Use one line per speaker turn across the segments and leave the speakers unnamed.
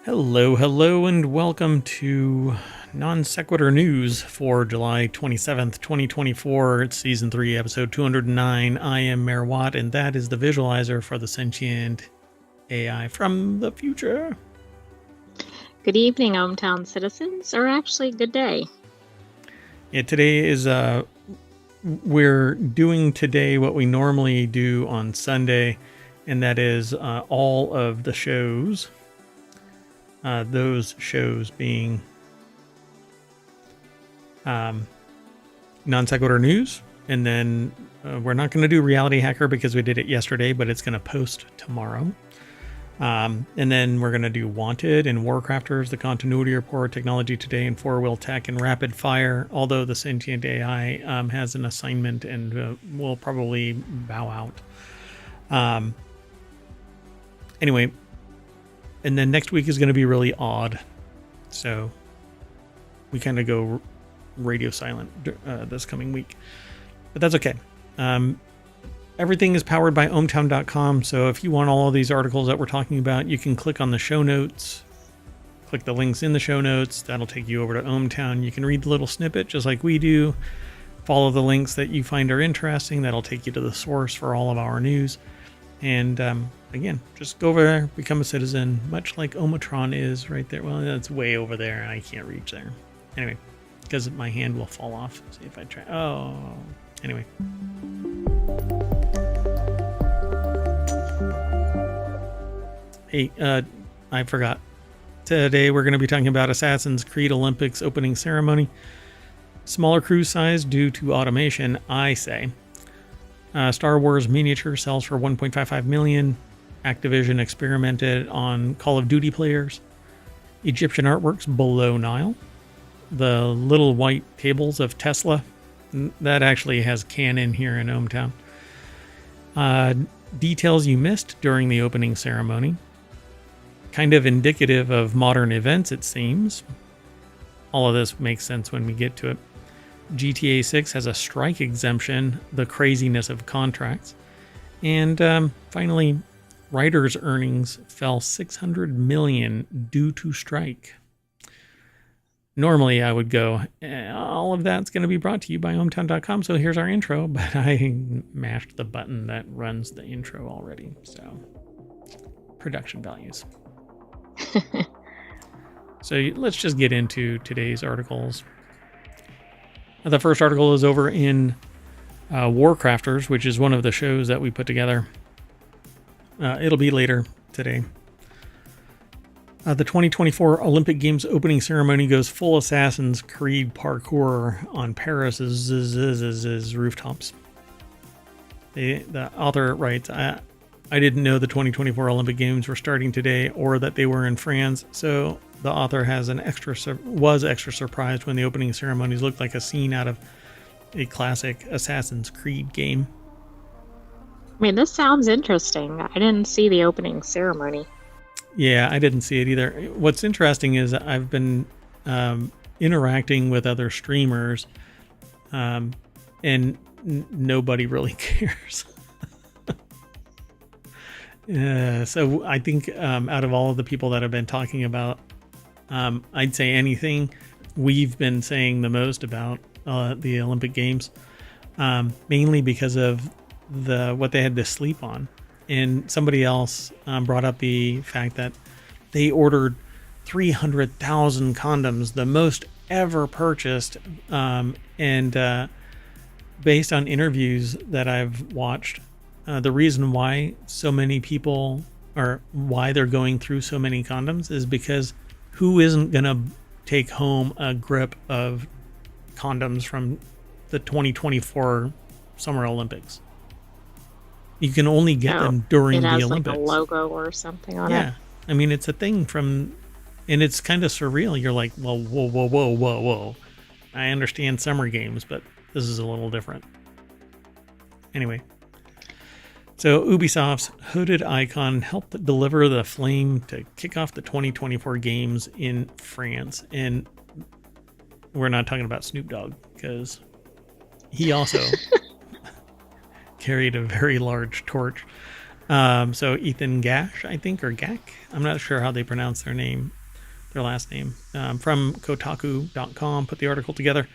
Hello, and welcome to Non Sequitur News for July 27th, 2024. It's Season 3, Episode 209. I am Mayor Watt, and that is the visualizer for the Sentient AI from the future.
Good evening, ohmTown citizens, or actually, good day.
Yeah, today is, we're doing today what we normally do on Sunday, and that is all of the shows. Those shows being Non Sequitur News, and then we're not going to do Reality Hacker because we did it yesterday, but it's going to post tomorrow. And then we're going to do Wanted and WarCrafters, the Continuity Report, Technology Today, and Four Wheel Tech, and Rapid Fire, although the Sentient AI has an assignment and will probably bow out. Anyway, and then next week is going to be really odd. So we kind of go radio silent this coming week. But that's okay. Everything is powered by ohmTown.com. So if you want all of these articles that we're talking about, you can click on the show notes. Click the links in the show notes. That'll take you over to ohmTown. You can read the little snippet just like we do. Follow the links that you find are interesting. That'll take you to the source for all of our news. And again, just go over there, become a citizen, much like ohmTown is right there. Well, that's way over there, and I can't reach there. Anyway, because my hand will fall off. See if I try. Oh, anyway. Hey, I forgot. Today we're going to be talking about Assassin's Creed Olympics opening ceremony. Smaller crew size due to automation, I say. Star Wars miniature sells for $1.55 million. Activision experimented on Call of Duty players. Egyptian artworks below Nile. The little white tables of Tesla. That actually has canon here in ohmTown. Details you missed during the opening ceremony. Kind of indicative of modern events, it seems. All of this makes sense when we get to it. GTA 6 has a strike exemption, the craziness of contracts. And finally, writers' earnings fell $600 million due to strike. Normally, I would go, all of that's going to be brought to you by ohmTown.com, so here's our intro, but I mashed the button that runs the intro already, so production values. So let's just get into today's articles. The first article is over in WarCrafters, which is one of the shows that we put together. It'll be later today. The 2024 Olympic Games opening ceremony goes full Assassin's Creed parkour on Paris's rooftops. The author writes, I didn't know the 2024 Olympic Games were starting today or that they were in France, so the author has was extra surprised when the opening ceremonies looked like a scene out of a classic Assassin's Creed game.
I mean, this sounds interesting. I didn't see the opening ceremony.
Yeah, I didn't see it either. What's interesting is I've been interacting with other streamers, and nobody really cares. So I think out of all of the people that have been talking about, I'd say anything, we've been saying the most about the Olympic Games, mainly because of what they had to sleep on. And somebody else brought up the fact that they ordered 300,000 condoms, the most ever purchased. And based on interviews that I've watched, the reason why so many people, or why they're going through so many condoms, is because who isn't going to take home a grip of condoms from the 2024 Summer Olympics? You can only get them during the Olympics.
Like a logo or something on it.
Yeah. I mean, it's a thing and it's kind of surreal. You're like, well, whoa. I understand summer games, but this is a little different. Anyway. So Ubisoft's hooded icon helped deliver the flame to kick off the 2024 games in France. And we're not talking about Snoop Dogg, because he also carried a very large torch. So Ethan Gash, I think, or Gak, I'm not sure how they pronounce their name, their last name, from Kotaku.com, put the article together.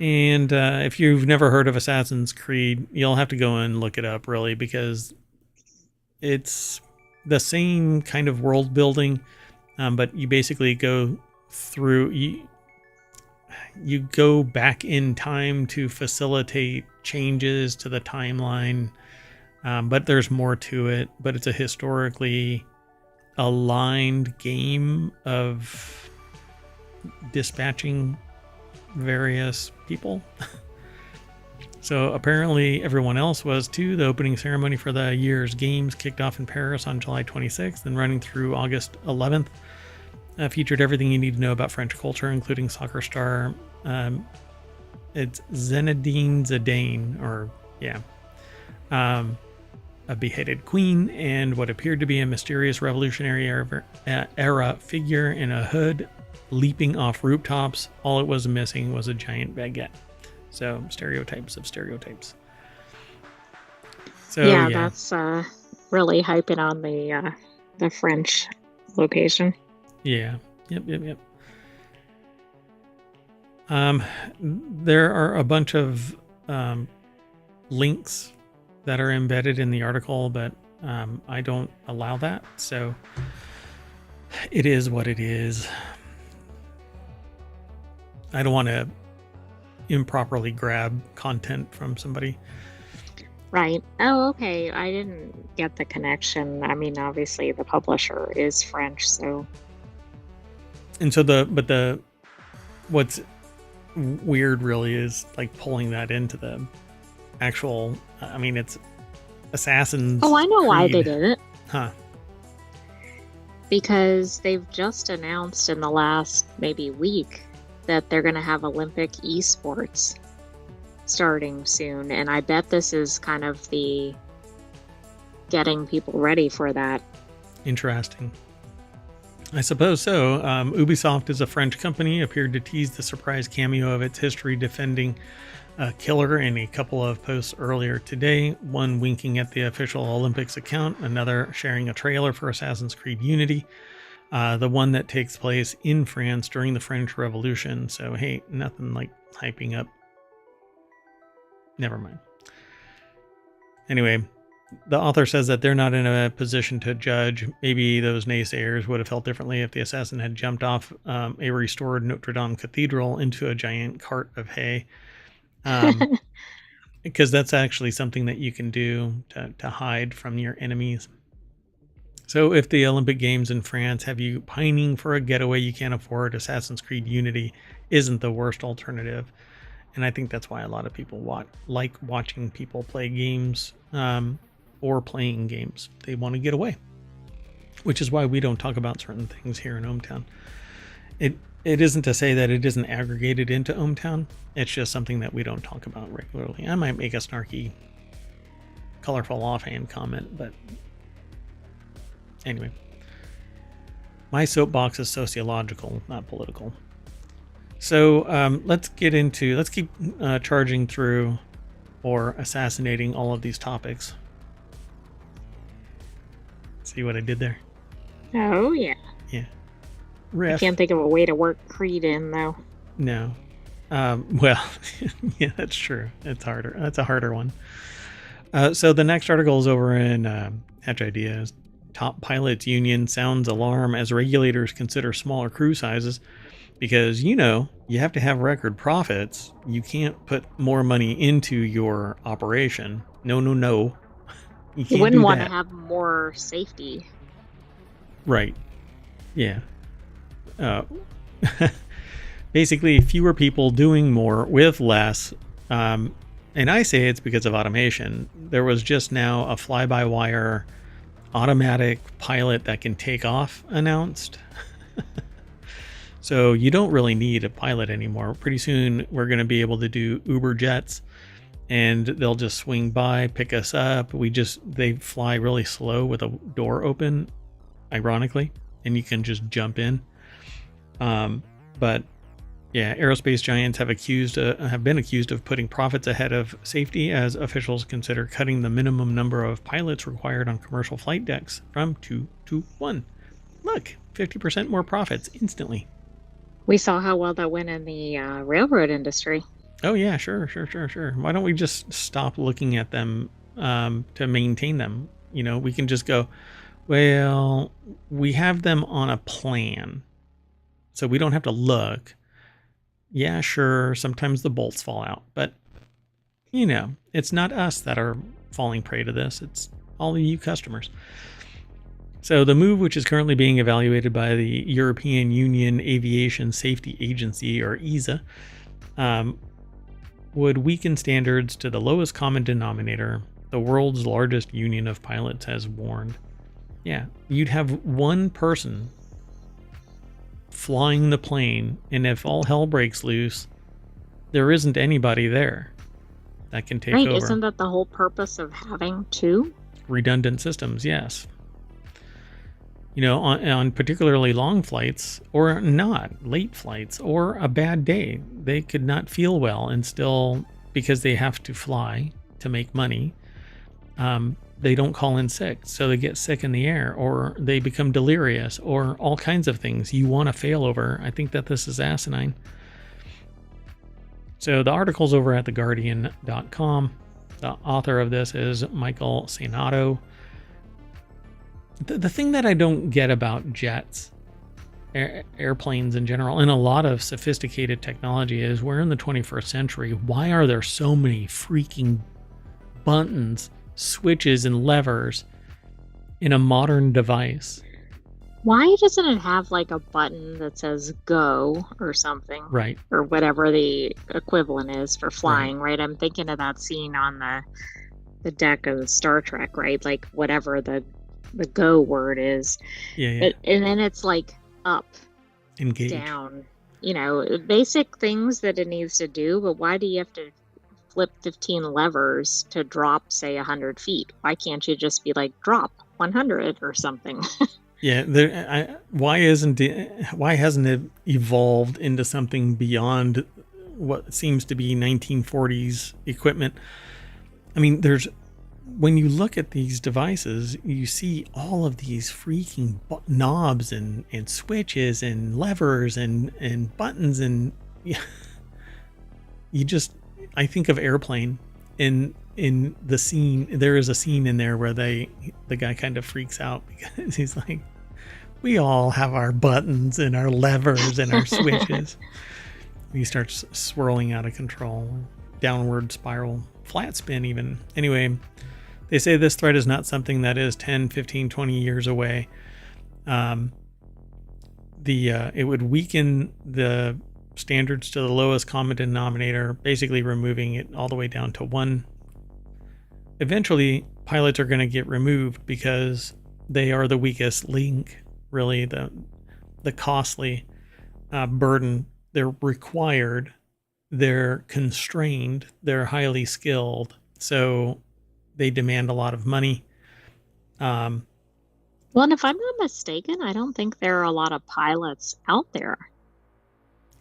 And if you've never heard of Assassin's Creed, you'll have to go and look it up, really, because it's the same kind of world building, but you basically go through, you go back in time to facilitate changes to the timeline, but there's more to it. But it's a historically aligned game of dispatching various people. So apparently everyone else was too. The opening ceremony for the year's games kicked off in Paris on July 26th and running through August 11th. Featured everything you need to know about French culture, including soccer star, it's Zinedine Zidane, or a beheaded queen, and what appeared to be a mysterious revolutionary era figure in a hood leaping off rooftops. All it was missing was a giant baguette. So stereotypes of stereotypes. So
yeah, that's really hyping on the French location.
Yeah. Yep. There are a bunch of links that are embedded in the article, but I don't allow that. So it is what it is. I don't want to improperly grab content from somebody.
Right. Oh, okay. I didn't get the connection. I mean, obviously the publisher is French, so.
And so what's weird really is like pulling that into the actual, I mean, it's Assassin's
Oh, I know
Creed.
why they did it.
Huh.
Because they've just announced in the last maybe week that they're going to have Olympic esports starting soon. And I bet this is kind of the getting people ready for that.
Interesting. I suppose so. Ubisoft is a French company, appeared to tease the surprise cameo of its history defending killer in a couple of posts earlier today, one winking at the official Olympics account, another sharing a trailer for Assassin's Creed Unity, the one that takes place in France during the French Revolution. So, hey, nothing like hyping up. Never mind. Anyway, the author says that they're not in a position to judge. Maybe those naysayers would have felt differently if the assassin had jumped off a restored Notre Dame cathedral into a giant cart of hay. Because that's actually something that you can do to hide from your enemies. So if the Olympic Games in France have you pining for a getaway you can't afford, Assassin's Creed Unity isn't the worst alternative. And I think that's why a lot of people like watching people play games or playing games. They want to get away, which is why we don't talk about certain things here in ohmTown. It isn't to say that it isn't aggregated into ohmTown. It's just something that we don't talk about regularly. I might make a snarky, colorful offhand comment, but anyway. My soapbox is sociological, not political. So let's keep charging through or assassinating all of these topics. See what I did there?
Oh, yeah.
Yeah.
I can't think of a way to work Creed in, though.
No. Well, yeah, that's true. It's harder. That's a harder one. So the next article is over in Hatch Ideas. Top pilots union sounds alarm as regulators consider smaller crew sizes. Because, you have to have record profits. You can't put more money into your operation. No.
You wouldn't want to have more safety.
Right. Yeah. Basically, fewer people doing more with less. And I say it's because of automation. There was just now a fly-by-wire automatic pilot that can take off announced. So you don't really need a pilot anymore. Pretty soon we're going to be able to do Uber jets and they'll just swing by, pick us up. They fly really slow with a door open, ironically, and you can just jump in. But yeah, aerospace giants have been accused of putting profits ahead of safety as officials consider cutting the minimum number of pilots required on commercial flight decks from 2 to 1. Look, 50% more profits instantly.
We saw how well that went in the railroad industry.
Oh yeah, sure. Why don't we just stop looking at them to maintain them? We can just go, well, we have them on a plan, so we don't have to look. Yeah, sure, sometimes the bolts fall out, but it's not us that are falling prey to this. It's all of you customers. So the move, which is currently being evaluated by the European Union Aviation Safety Agency, or EASA, would weaken standards to the lowest common denominator, the world's largest union of pilots has warned. Yeah, you'd have one person flying the plane, and if all hell breaks loose, there isn't anybody there that can take over.
Isn't that the whole purpose of having two?
Redundant systems, yes. On particularly long flights, or not, late flights, or a bad day, they could not feel well, and still, because they have to fly to make money, they don't call in sick, so they get sick in the air, or they become delirious, or all kinds of things you want to fail over. I think that this is asinine. So the article's over at theguardian.com. The author of this is Michael Sanato. The thing that I don't get about jets, airplanes in general, and a lot of sophisticated technology is we're in the 21st century. Why are there so many freaking buttons, switches, and levers in a modern device?
Why doesn't it have like a button that says go or something?
Right.
Or whatever the equivalent is for flying, right? I'm thinking of that scene on the deck of Star Trek, right? Like whatever the go word is.
Yeah.
And then it's like up,
engage,
down, basic things that it needs to do. But why do you have to flip 15 levers to drop, say, 100 feet? Why can't you just be like drop 100 or something?
Yeah, why hasn't it evolved into something beyond what seems to be 1940s equipment? I mean, when you look at these devices, you see all of these freaking knobs and switches and levers and buttons, and I think of Airplane. In the scene, there is a scene in there where the guy kind of freaks out because he's like, we all have our buttons and our levers and our switches. He starts swirling out of control, downward spiral, flat spin even. Anyway, they say this threat is not something that is 10, 15, 20 years away. It would weaken the standards to the lowest common denominator, basically removing it all the way down to one. Eventually, pilots are going to get removed because they are the weakest link, really, the costly burden. They're required, they're constrained, they're highly skilled, so they demand a lot of money.
Well, and if I'm not mistaken, I don't think there are a lot of pilots out there.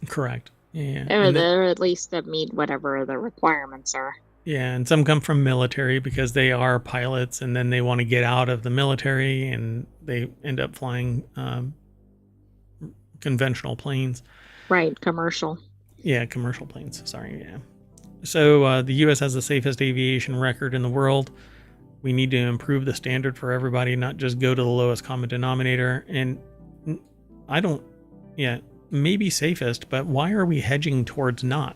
Correct. Yeah.
Or at least that meet whatever the requirements are.
Yeah, and some come from military because they are pilots, and then they want to get out of the military, and they end up flying conventional planes.
Right, commercial.
Yeah, commercial planes. Sorry, yeah. So the U.S. has the safest aviation record in the world. We need to improve the standard for everybody, not just go to the lowest common denominator. And maybe safest, but why are we hedging towards not?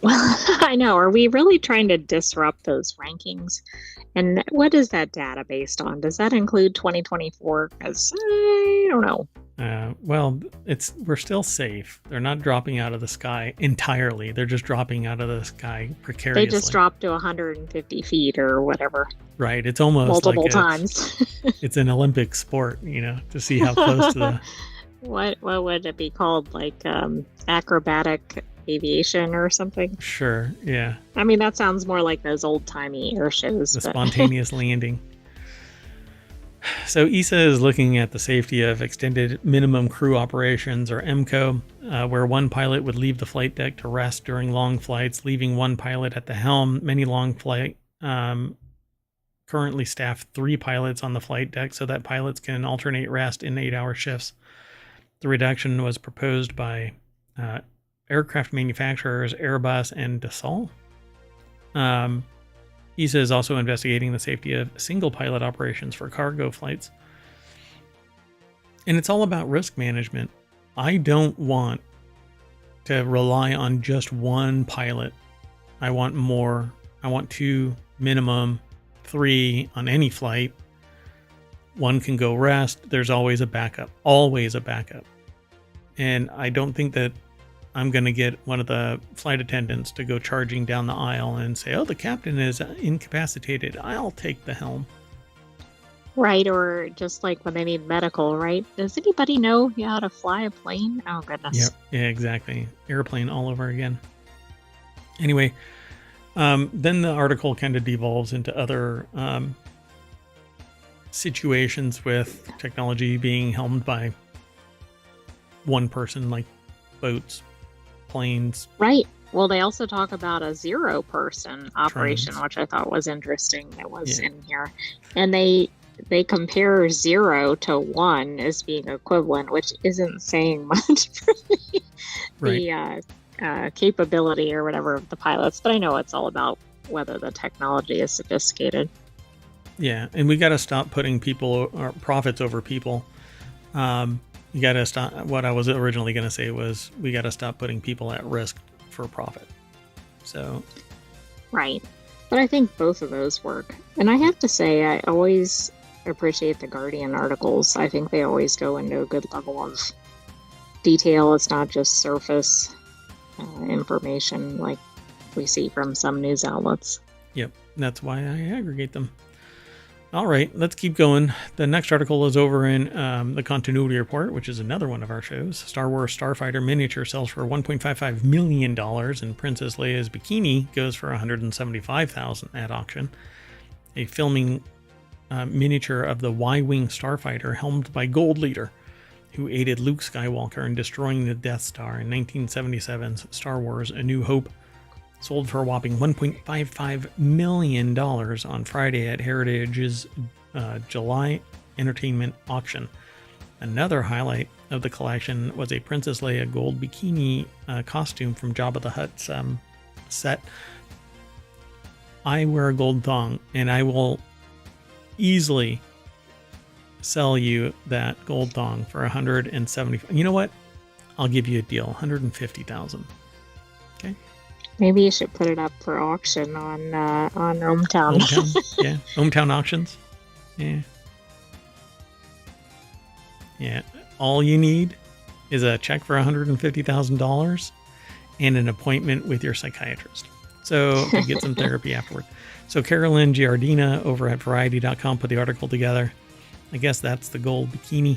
Well, I know. Are we really trying to disrupt those rankings? And what is that data based on? Does that include 2024? Because I don't know.
Well, we're still safe. They're not dropping out of the sky entirely. They're just dropping out of the sky precariously.
They just dropped to 150 feet or whatever.
Right. It's almost
multiple
like
times.
It's an Olympic sport, to see how close to the...
What would it be called? Like acrobatic aviation or something?
Sure, yeah.
I mean, that sounds more like those old-timey air shows.
The spontaneous landing. So ESA is looking at the safety of extended minimum crew operations, or MCO, where one pilot would leave the flight deck to rest during long flights, leaving one pilot at the helm. Many long flight currently staff 3 pilots on the flight deck so that pilots can alternate rest in 8-hour shifts. The reduction was proposed by aircraft manufacturers Airbus and Dassault. ESA is also investigating the safety of single pilot operations for cargo flights. And it's all about risk management. I don't want to rely on just one pilot. I want more. I want 2 minimum, 3 on any flight. 1 can go rest. There's always a backup. Always a backup. And I don't think that I'm going to get one of the flight attendants to go charging down the aisle and say, oh, the captain is incapacitated. I'll take the helm.
Right, or just like when they need medical, right? Does anybody know how to fly a plane? Oh, goodness.
Yep. Yeah, exactly. Airplane all over again. Anyway, then the article kind of devolves into other situations with technology being helmed by one person, like boats, planes.
Right. Well, they also talk about a 0-person operation,
Trains.
which I thought was interesting. That was in here. And they compare 0 to 1 as being equivalent, which isn't saying much for
Right.
the capability or whatever of the pilots. But I know it's all about whether the technology is sophisticated.
Yeah, and we got to stop putting people or profits over people. You got to stop. What I was originally going to say was we got to stop putting people at risk for profit. So,
Right. But I think both of those work. And I have to say, I always appreciate the Guardian articles. I think they always go into a good level of detail. It's not just surface information like we see from some news outlets.
yep, that's why I aggregate them. All right, let's keep going. The next article is over in the Continuity Report, which is another one of our shows. Star Wars Starfighter miniature sells for $1.55 million, and Princess Leia's bikini goes for $175,000 at auction. A filming miniature of the Y-Wing Starfighter helmed by Gold Leader, who aided Luke Skywalker in destroying the Death Star in 1977's Star Wars A New Hope, sold for a whopping $1.55 million on Friday at Heritage's July entertainment auction. Another highlight of the collection was a Princess Leia gold bikini costume from Jabba the Hutt's set. I wear a gold thong, and I will easily sell you that gold thong for $170,000. You know what? I'll give you a deal, $150,000. Okay.
Maybe you should put it up for auction on ohmTown.
ohmTown, yeah. ohmTown auctions. Yeah. Yeah. All you need is a check for $150,000 and an appointment with your psychiatrist. So you get some therapy afterward. So Carolyn Giardina over at Variety.com put the article together. I guess that's the gold bikini.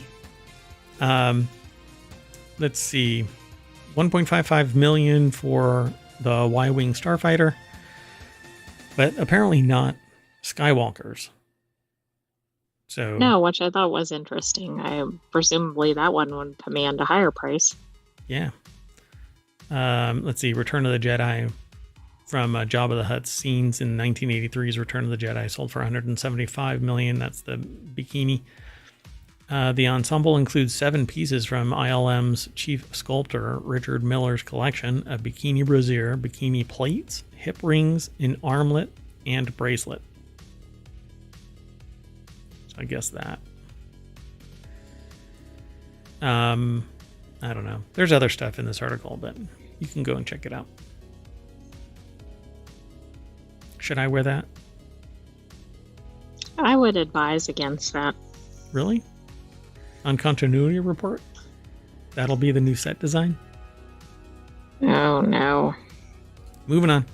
Let's see. $1.55 million for the Y-Wing Starfighter, but apparently not Skywalker's. So
No, which I thought was interesting. Presumably that one would command a higher price.
yeah. Let's see. Return of the Jedi from Jabba the Hutt's scenes in 1983's Return of the Jedi sold for $175 million. That's the bikini. The ensemble includes 7 pieces from ILM's chief sculptor, Richard Miller's collection of bikini brassiere, bikini plates, hip rings, an armlet, and bracelet. So I guess that. I don't know. There's other stuff in this article, but you can go and check it out. Should I wear that?
I would advise against that.
Really? On Continuity Report? That'll be the new set design?
Oh, no.
Moving on.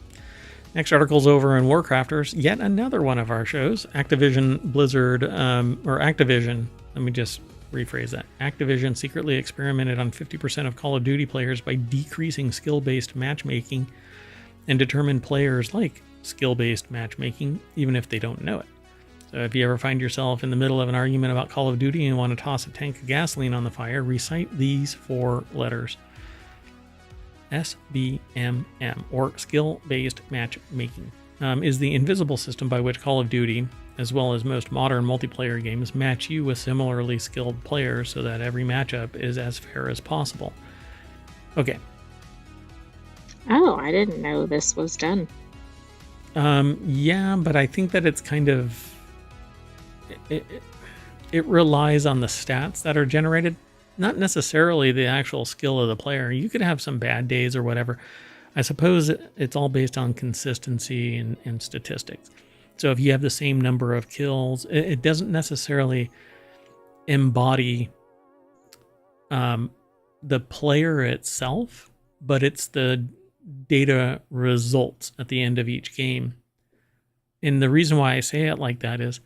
Next article's over in WarCrafters. Yet another one of our shows. Activision Blizzard, or Activision, let me just rephrase that. Activision secretly experimented on 50% of Call of Duty players by decreasing skill-based matchmaking and determined players like skill-based matchmaking, even if they don't know it. So if you ever find yourself in the middle of an argument about Call of Duty and want to toss a tank of gasoline on the fire, recite these 4 letters. SBMM, or Skill-Based Matchmaking, is the invisible system by which Call of Duty as well as most modern multiplayer games, match you with similarly skilled players so that every matchup is as fair as possible. Okay.
Oh, I didn't know this was done.
Yeah, but I think that it's kind of... It relies on the stats that are generated, not necessarily the actual skill of the player. You could have some bad days or whatever. I suppose it's all based on consistency and statistics. So if you have the same number of kills, it doesn't necessarily embody the player itself, but it's the data results at the end of each game. And the reason why I say it like that is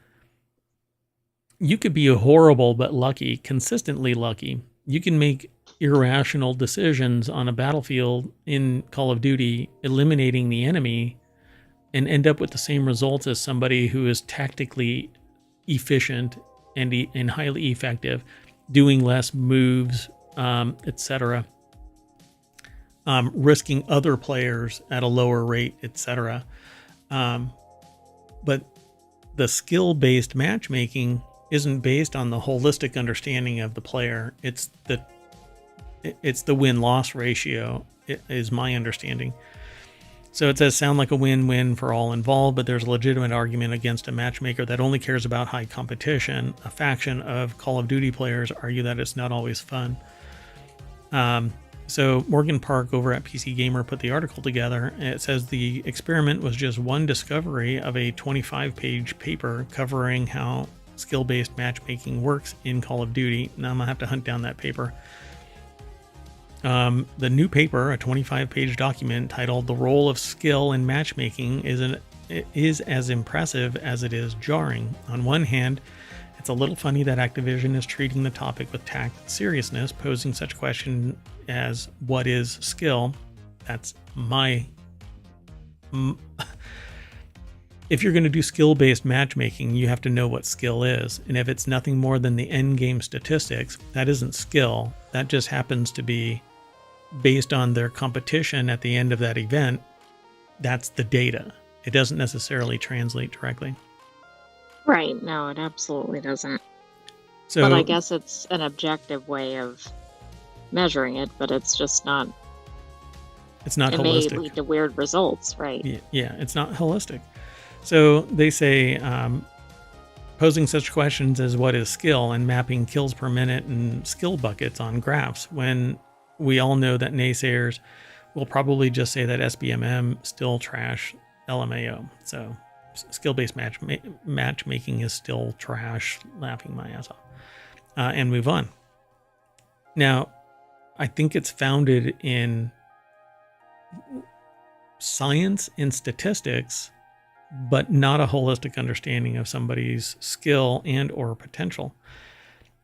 you could be horrible but lucky, consistently lucky. You can make irrational decisions on a battlefield in Call of Duty, eliminating the enemy, and end up with the same results as somebody who is tactically efficient and highly effective, doing less moves, etc., risking other players at a lower rate, etc. But the skill-based matchmaking isn't based on the holistic understanding of the player. It's the win-loss ratio, is my understanding. So it says, sound like a win-win for all involved, but there's a legitimate argument against a matchmaker that only cares about high competition. A faction of Call of Duty players argue that it's not always fun. So Morgan Park over at PC Gamer put the article together. It says the experiment was just one discovery of a 25-page paper covering how skill-based matchmaking works in Call of Duty. Now I'm gonna have to hunt down that paper. The new paper, a 25-page document titled "The Role of Skill in Matchmaking," is as impressive as it is jarring. On one hand, it's a little funny that Activision is treating the topic with tact and seriousness, posing such questions as "What is skill?" That's if you're going to do skill-based matchmaking, you have to know what skill is. And if it's nothing more than the end game statistics, that isn't skill. That just happens to be based on their competition at the end of that event. That's the data. It doesn't necessarily translate directly.
Right. No, it absolutely doesn't.
So,
but I guess it's an objective way of measuring it, but it's just not.
It's not
it
holistic.
May lead to weird results, right?
Yeah, it's not holistic. So they say posing such questions as what is skill and mapping kills per minute and skill buckets on graphs, when we all know that naysayers will probably just say that SBMM still trash LMAO. So skill-based matchmaking is still trash, laughing my ass off, and move on. Now, I think it's founded in science and statistics, but not a holistic understanding of somebody's skill and or potential.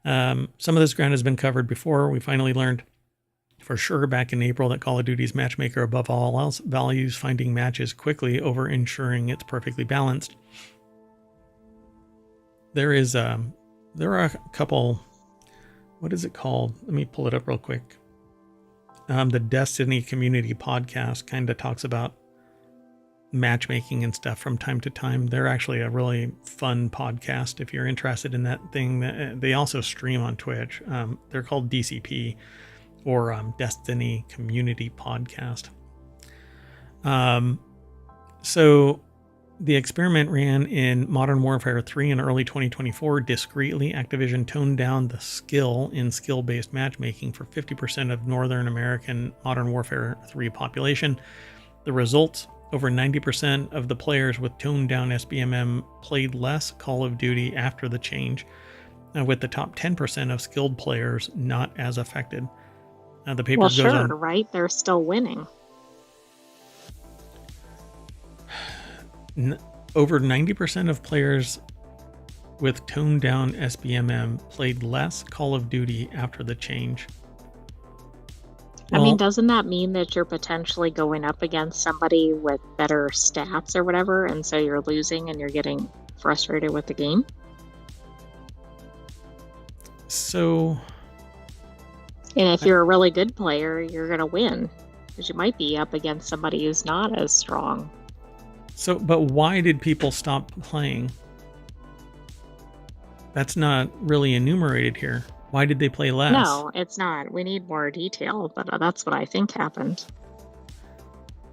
Some of this ground has been covered before. We finally learned for sure back in April that Call of Duty's matchmaker, above all else, values finding matches quickly over ensuring it's perfectly balanced. There are a couple, what is it called? Let me pull it up real quick. The Destiny Community Podcast kind of talks about matchmaking and stuff from time to time. They're actually a really fun podcast if you're interested in that thing. They also stream on Twitch. They're called DCP, or Destiny Community Podcast. So the experiment ran in Modern Warfare 3 in early 2024. Discreetly, Activision toned down the skill in skill-based matchmaking for 50% of Northern American Modern Warfare 3 population. The results: over 90% of the players with toned down SBMM played less Call of Duty after the change, with the top 10% of skilled players not as affected. The paper goes on.
Right? They're still winning.
Over 90% of players with toned down SBMM played less Call of Duty after the change.
I mean, doesn't that mean that you're potentially going up against somebody with better stats or whatever, and so you're losing and you're getting frustrated with the game?
So...
And if you're a really good player, you're going to win, because you might be up against somebody who's not as strong.
So, but why did people stop playing? That's not really enumerated here. Why did they play less?
No, it's not. We need more detail, but that's what I think happened.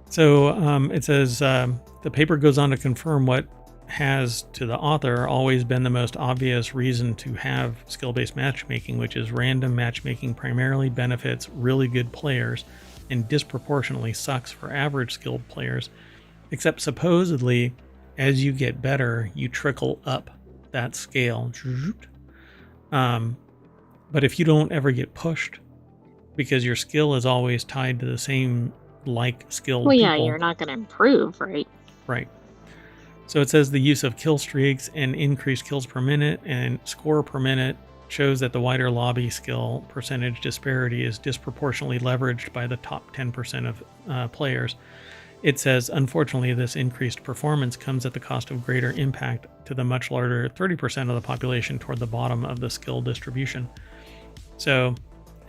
So it says the paper goes on to confirm what has, to the author, always been the most obvious reason to have skill-based matchmaking, which is random matchmaking primarily benefits really good players and disproportionately sucks for average skilled players, except supposedly as you get better, you trickle up that scale. But if you don't ever get pushed because your skill is always tied to the same skilled
Well, yeah,
people.
you're not going to improve, right?
Right. So it says the use of kill streaks and increased kills per minute and score per minute shows that the wider lobby skill percentage disparity is disproportionately leveraged by the top 10% of players. It says, unfortunately, this increased performance comes at the cost of greater impact to the much larger 30% of the population toward the bottom of the skill distribution. So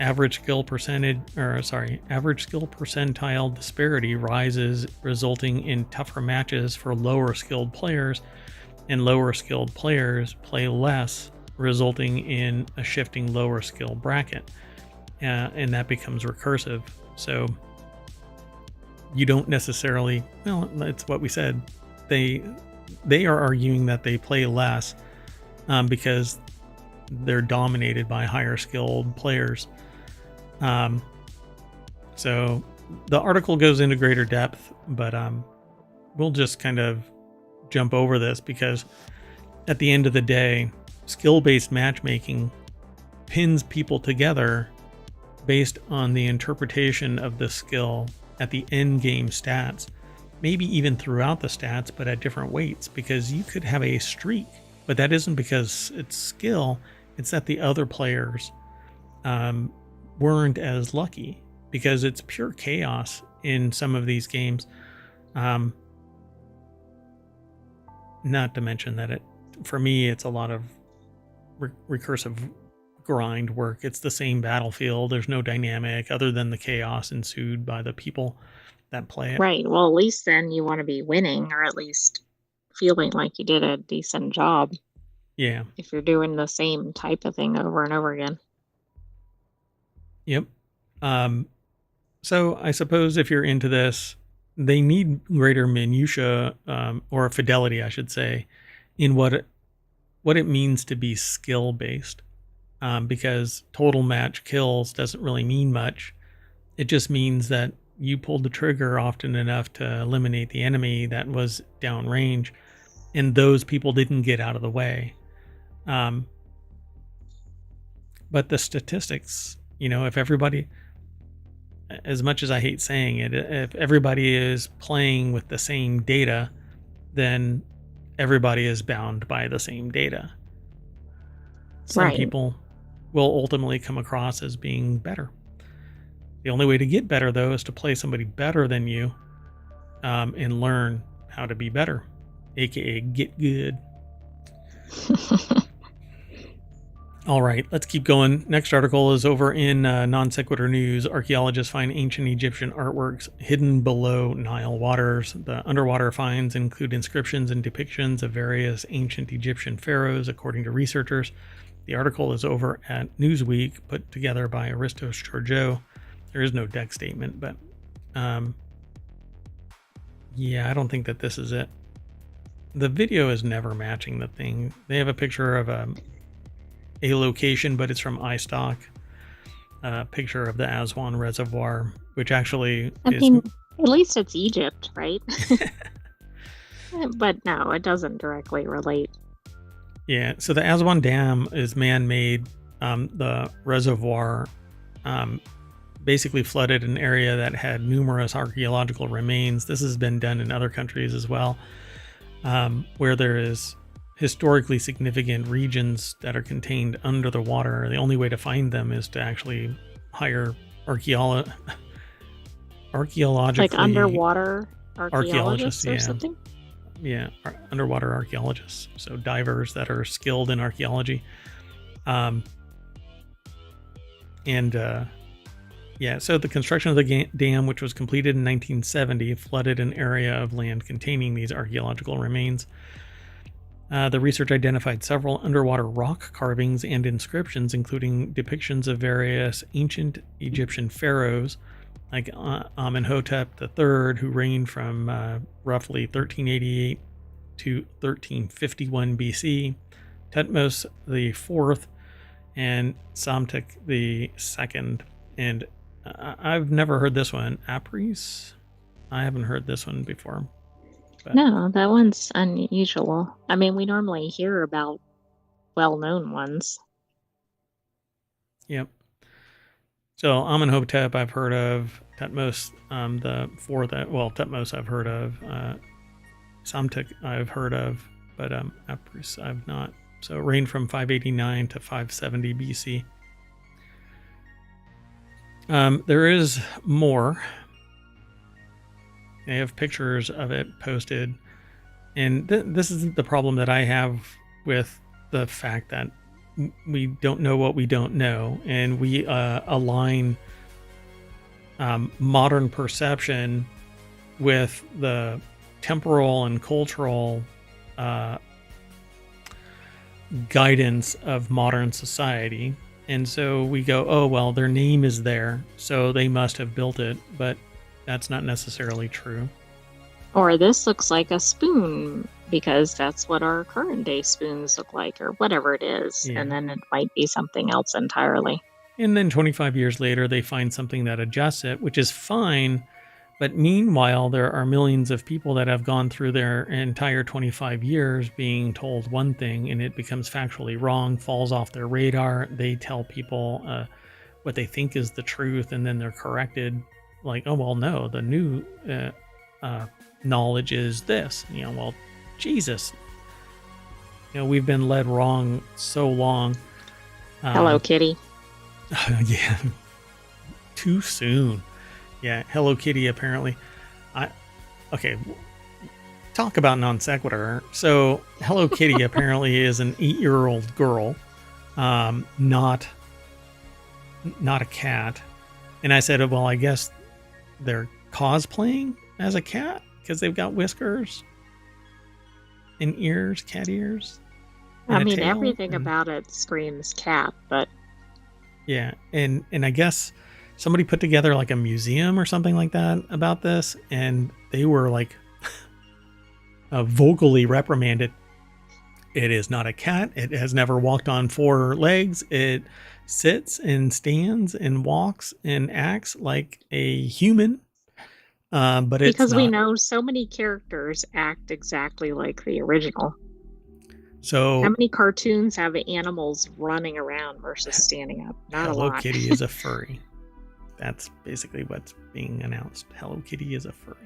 average skill percentile disparity rises, resulting in tougher matches for lower skilled players, and lower skilled players play less, resulting in a shifting lower skill bracket, and that becomes recursive. So you don't necessarily, well, that's what we said. They are arguing that they play less because they're dominated by higher skilled players. So the article goes into greater depth, but we'll just kind of jump over this because at the end of the day, skill-based matchmaking pins people together based on the interpretation of the skill at the end game stats, maybe even throughout the stats, but at different weights, because you could have a streak, but that isn't because it's skill, it's that the other players weren't as lucky, because it's pure chaos in some of these games. Not to mention that for me, it's a lot of recursive grind work. It's the same battlefield. There's no dynamic other than the chaos ensued by the people that play it.
Right. Well, at least then you want to be winning, or at least feeling like you did a decent job.
Yeah.
If you're doing the same type of thing over and over again.
Yep. So I suppose if you're into this, they need greater minutia, or fidelity, I should say, in what it means to be skill based, because total match kills doesn't really mean much. It just means that you pulled the trigger often enough to eliminate the enemy that was downrange, and those people didn't get out of the way. But the statistics, if everybody, as much as I hate saying it, if everybody is playing with the same data, then everybody is bound by the same data. Some people will ultimately come across as being better. The only way to get better, though, is to play somebody better than you, and learn how to be better, aka get good. All right, let's keep going. Next article is over in Non Sequitur News. Archaeologists find ancient Egyptian artworks hidden below Nile waters. The underwater finds include inscriptions and depictions of various ancient Egyptian pharaohs, according to researchers. The article is over at Newsweek, put together by Aristos Georgiou. There is no deck statement, but yeah, I don't think that this is it. The video is never matching the thing. They have a picture of a location, but it's from iStock. Picture of the Aswan Reservoir, which actually
I mean, at least it's Egypt, right? But no, it doesn't directly relate.
Yeah, so the Aswan Dam is man-made. The reservoir basically flooded an area that had numerous archaeological remains. This has been done in other countries as well, where there is historically significant regions that are contained under the water. The only way to find them is to actually hire archaeologically,
like underwater archaeologists or something.
Yeah, underwater archaeologists. So divers that are skilled in archaeology. Yeah, so the construction of the dam, which was completed in 1970, flooded an area of land containing these archaeological remains. The research identified several underwater rock carvings and inscriptions, including depictions of various ancient Egyptian pharaohs, like Amenhotep III, who reigned from roughly 1388 to 1351 BC, Thutmose IV, and Psamtik II. And I've never heard this one. Apries? I haven't heard this one before.
But... No, that one's unusual. I mean, we normally hear about well-known ones.
Yep. So Amenhotep I've heard of. Thutmose the fourth, Thutmose I've heard of. Psamtik I've heard of, but Apries I've not. So it reigned from 589 to 570 BC. There is more. They have pictures of it posted. And this is the problem that I have with the fact that we don't know what we don't know. And we align modern perception with the temporal and cultural guidance of modern society. And so we go, oh, well, their name is there, so they must have built it. But that's not necessarily true.
Or this looks like a spoon because that's what our current day spoons look like, or whatever it is. Yeah. And then it might be something else entirely.
And then 25 years later, they find something that adjusts it, which is fine. But meanwhile, there are millions of people that have gone through their entire 25 years being told one thing, and it becomes factually wrong, falls off their radar. They tell people what they think is the truth, and then they're corrected. Like, oh, well, no, the new knowledge is this. Well, Jesus. We've been led wrong so long.
Hello, Kitty.
Yeah. Too soon. Yeah, Hello Kitty, apparently. Okay, talk about non sequitur. So, Hello Kitty apparently is an 8-year-old girl, not a cat. And I said, well, I guess they're cosplaying as a cat because they've got whiskers and ears, cat ears.
I mean, everything about it screams cat, but...
Yeah, and I guess... somebody put together like a museum or something like that about this, and they were like vocally reprimanded. It is not a cat. It has never walked on 4 legs. It sits and stands and walks and acts like a human. But it's
because we know so many characters act exactly like the original.
So
how many cartoons have animals running around versus standing up? Not a lot.
Hello Kitty is a furry. That's basically what's being announced. Hello Kitty is a furry.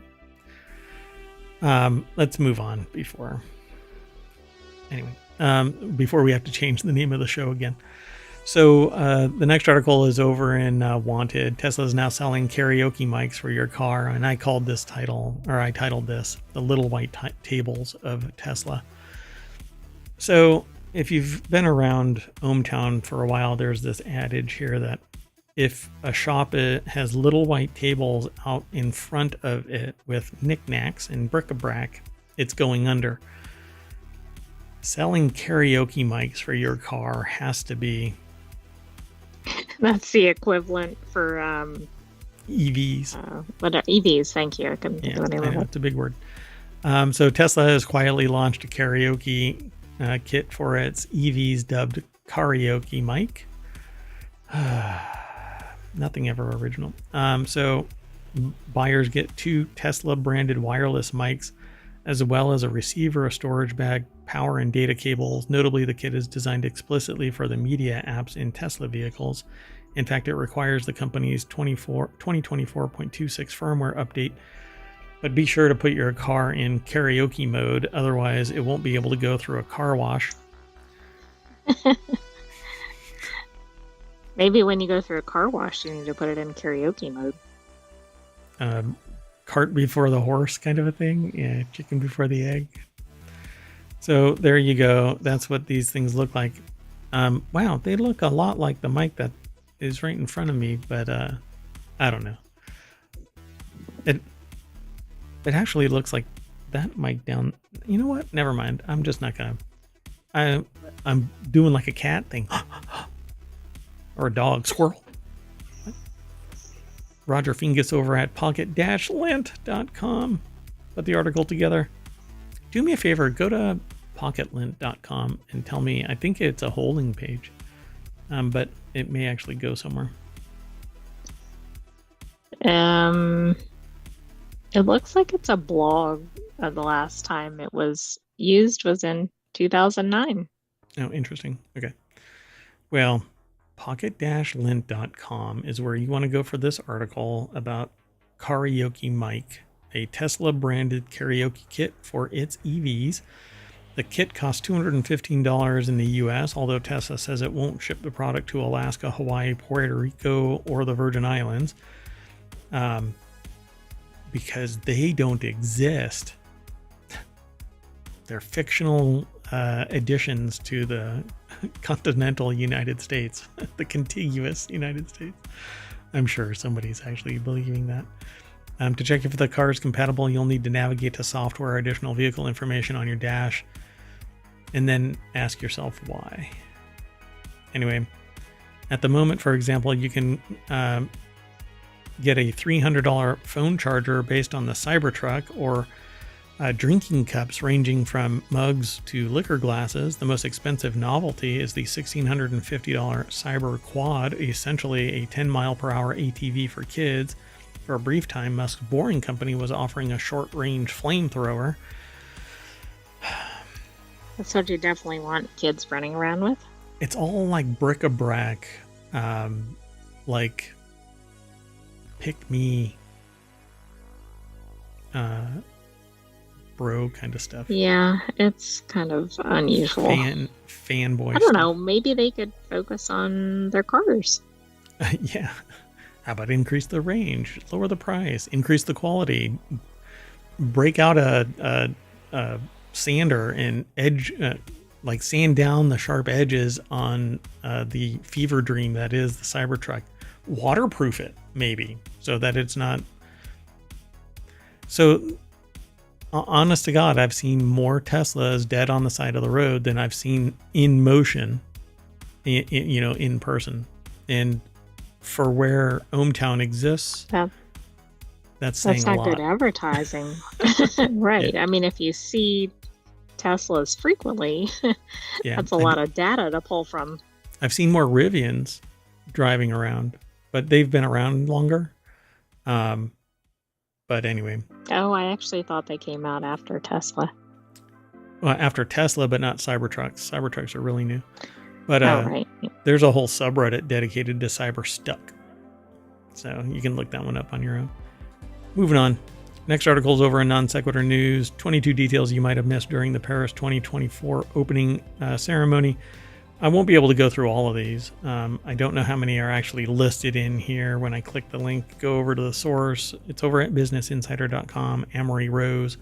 Let's move on before we have to change the name of the show again. So the next article is over in Wanted. Tesla is now selling karaoke mics for your car, and I titled this "The Little White Tables of Tesla." So if you've been around ohmTown for a while, there's this adage here that if a shop has little white tables out in front of it with knickknacks and bric-a-brac, it's going under. Selling karaoke mics for your car has to be...
That's the equivalent for...
EVs.
EVs, thank you. I couldn't think of the name of it.
It's a big word. So Tesla has quietly launched a karaoke kit for its EVs dubbed karaoke mic. Nothing ever original. So buyers get 2 Tesla branded wireless mics, as well as a receiver, a storage bag, power and data cables. Notably, the kit is designed explicitly for the media apps in Tesla vehicles. In fact, it requires the company's 2024.26 firmware update. But be sure to put your car in karaoke mode, otherwise it won't be able to go through a car wash.
Maybe when you go through a car wash, you need to put it in karaoke mode.
Cart before the horse kind of a thing. Yeah, chicken before the egg. So there you go. That's what these things look like. Wow, they look a lot like the mic that is right in front of me, but I don't know. It actually looks like that mic down. You know what? Never mind. I'm just not gonna I'm doing like a cat thing. Or a dog. Squirrel. Roger Fingus over at pocket-lint.com put the article together. Do me a favor, go to pocketlint.com and tell me. I think it's a holding page, but it may actually go somewhere.
It looks like it's a blog. The last time it was used was in 2009.
Oh, interesting. Okay. Well, pocket-lint.com is where you want to go for this article about Karaoke Mic, a Tesla branded karaoke kit for its EVs. The kit costs $215 in the US, although Tesla says it won't ship the product to Alaska, Hawaii, Puerto Rico, or the Virgin Islands because they don't exist. They're fictional additions to the continental United States, the contiguous United States. I'm sure somebody's actually believing that. To check if the car is compatible, you'll need to navigate to software or additional vehicle information on your dash, and then ask yourself why. Anyway, at the moment, for example, you can get a $300 phone charger based on the Cybertruck, or drinking cups ranging from mugs to liquor glasses. The most expensive novelty is the $1,650 Cyber Quad, essentially a 10-mile-per-hour ATV for kids. For a brief time, Musk's Boring Company was offering a short-range flamethrower.
That's what you definitely want kids running around with.
It's all like bric-a-brac, like pick me bro kind of stuff.
Yeah, it's kind of unusual.
Fanboy
I don't know, maybe they could focus on their cars.
Yeah. How about increase the range, lower the price, increase the quality, break out a sander and edge, like sand down the sharp edges on the fever dream that is the Cybertruck. Waterproof it, maybe, so that it's not. So, honest to God, I've seen more Teslas dead on the side of the road than I've seen in motion, in person. And for where ohmTown exists, that's saying a lot.
That's not good advertising. Right. Yeah. I mean, if you see Teslas frequently, that's a lot of data to pull from.
I've seen more Rivians driving around, but they've been around longer. But anyway.
Oh, I actually thought they came out after Tesla.
Well, after Tesla, but not Cybertrucks. Cybertrucks are really new. But
right.
There's a whole subreddit dedicated to Cyberstuck. So you can look that one up on your own. Moving on. Next article is over in Non Sequitur News. 22 details you might have missed during the Paris 2024 opening ceremony. I won't be able to go through all of these. I don't know how many are actually listed in here. When I click the link, go over to the source. It's over at businessinsider.com, Amory Rose.